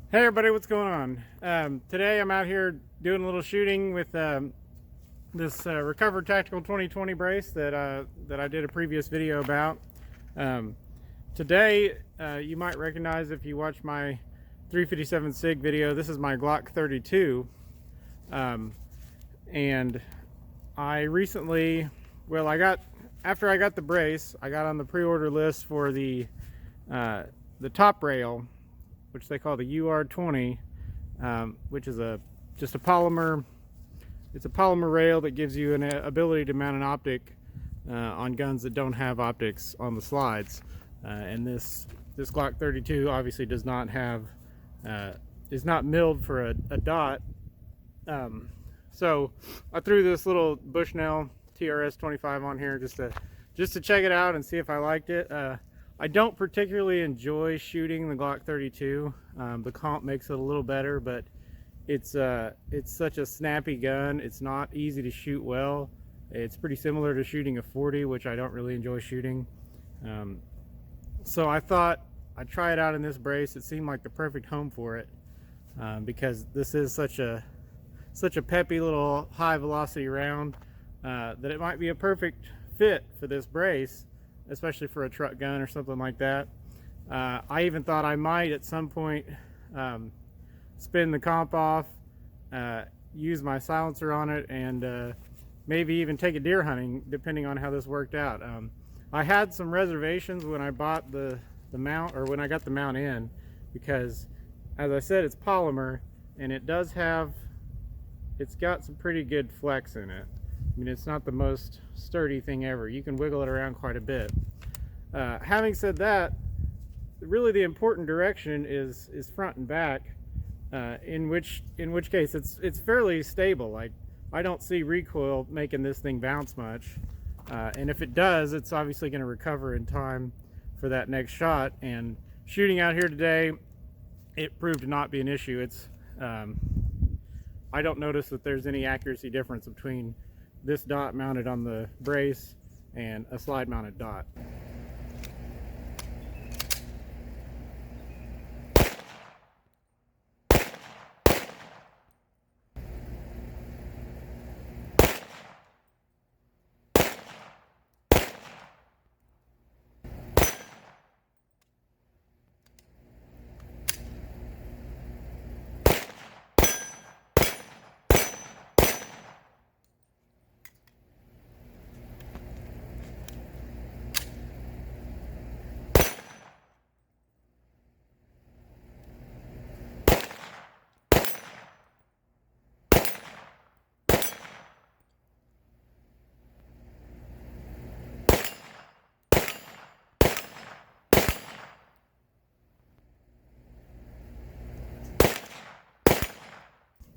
Hey everybody, what's going on? Today I'm out here doing a little shooting with this Recovered Tactical 2020 brace that I did a previous video about. Um, Today, you might recognize if you watch my 357 SIG video. This is my Glock 32, and I recently, well, after I got the brace, I got on the pre-order list for the top rail, which they call the UR20, which is just a polymer. It's a polymer rail that gives you an ability to mount an optic on guns that don't have optics on the slides. And this Glock 32 obviously does not have, is not milled for a dot. So I threw this little Bushnell TRS 25 on here just to check it out and see if I liked it. I don't particularly enjoy shooting the Glock 32. The comp makes it a little better, but it's such a snappy gun. It's not easy to shoot well. It's pretty similar to shooting a 40, which I don't really enjoy shooting. So I thought I'd try it out in this brace. It seemed like the perfect home for it, because this is such a peppy little high velocity round, that it might be a perfect fit for this brace, especially for a truck gun or something like that. I even thought I might at some point spin the comp off, use my silencer on it, and maybe even take it deer hunting, depending on how this worked out. I had some reservations when I bought the mount, or when I got the mount in, because as I said, it's polymer, and it's got some pretty good flex in it. I mean, it's not the most sturdy thing ever. You can wiggle it around quite a bit. Having said that, really the important direction is front and back, in which case it's fairly stable. Like, I don't see recoil making this thing bounce much, and if it does, it's obviously going to recover in time for that next shot. And shooting out here today, it proved to not be an issue. I don't notice that there's any accuracy difference between this dot mounted on the brace and a slide mounted dot.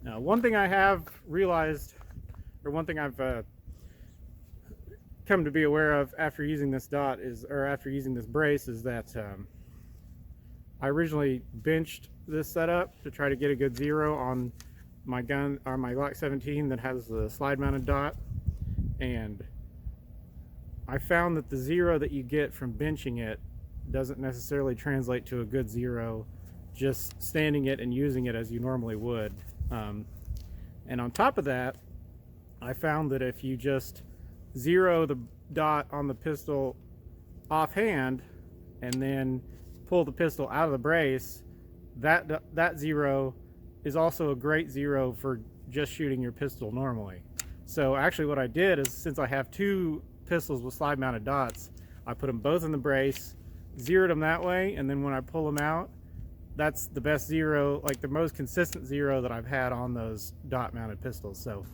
Now, one thing I have realized, or one thing I've come to be aware of after using this after using this brace, is that I originally benched this setup to try to get a good zero on my gun, or my Glock 17 that has the slide mounted dot, and I found that the zero that you get from benching it doesn't necessarily translate to a good zero just standing it and using it as you normally would. And on top of that, I found that if you just zero the dot on the pistol offhand and then pull the pistol out of the brace, that zero is also a great zero for just shooting your pistol normally. So actually what I did is, since I have two pistols with slide mounted dots, I put them both in the brace, zeroed them that way, and then when I pull them out, that's the best zero, like the most consistent zero that I've had on those dot mounted pistols. So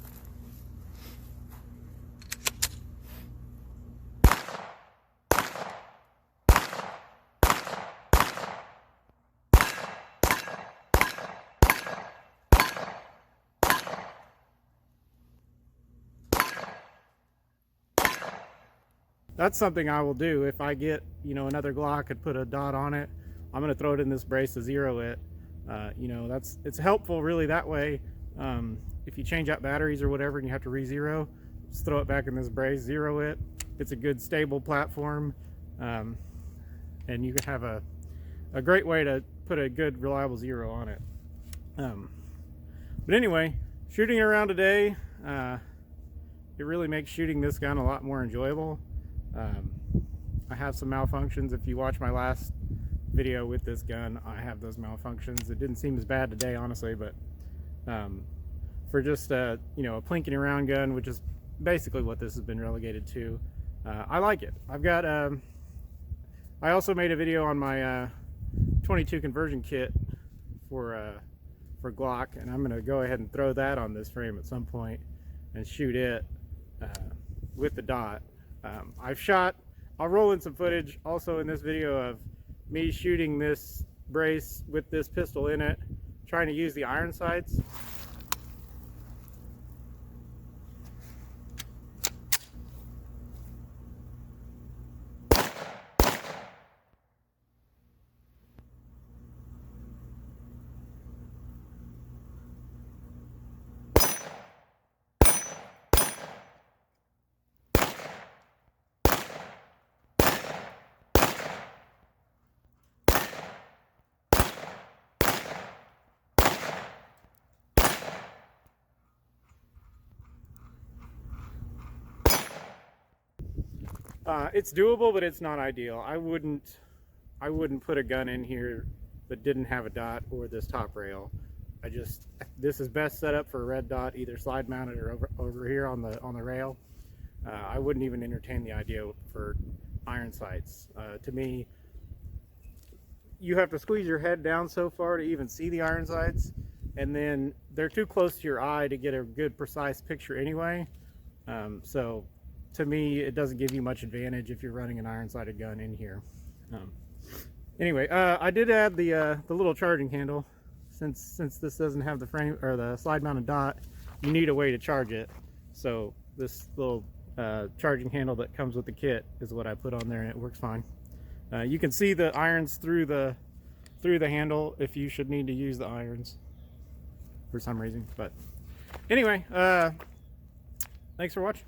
that's something I will do. If I get, another Glock and put a dot on it, I'm going to throw it in this brace to zero it. It's helpful really that way. If you change out batteries or whatever and you have to re-zero, just throw it back in this brace, zero it. It's a good stable platform, and you can have a great way to put a good reliable 0 on it. But anyway, shooting around today, it really makes shooting this gun a lot more enjoyable. I have some malfunctions. If you watch my last video with this gun, I have those malfunctions. It didn't seem as bad today, honestly, but for just a plinking around gun, which is basically what this has been relegated to, I like it. I've got I also made a video on my 22 conversion kit for Glock, and I'm gonna go ahead and throw that on this frame at some point and shoot it with the dot. I'll roll in some footage also in this video of me shooting this brace with this pistol in it, trying to use the iron sights. It's doable, but it's not ideal. I wouldn't put a gun in here that didn't have a dot or this top rail. This is best set up for a red dot, either slide mounted or over here on the rail. I wouldn't even entertain the idea for iron sights. To me, you have to squeeze your head down so far to even see the iron sights, and then they're too close to your eye to get a good precise picture anyway. So to me, it doesn't give you much advantage if you're running an iron-sighted gun in here. Anyway, I did add the little charging handle. Since this doesn't have the frame or the slide-mounted dot, you need a way to charge it. So this little charging handle that comes with the kit is what I put on there, and it works fine. You can see the irons through the handle if you should need to use the irons for some reason. But anyway, thanks for watching.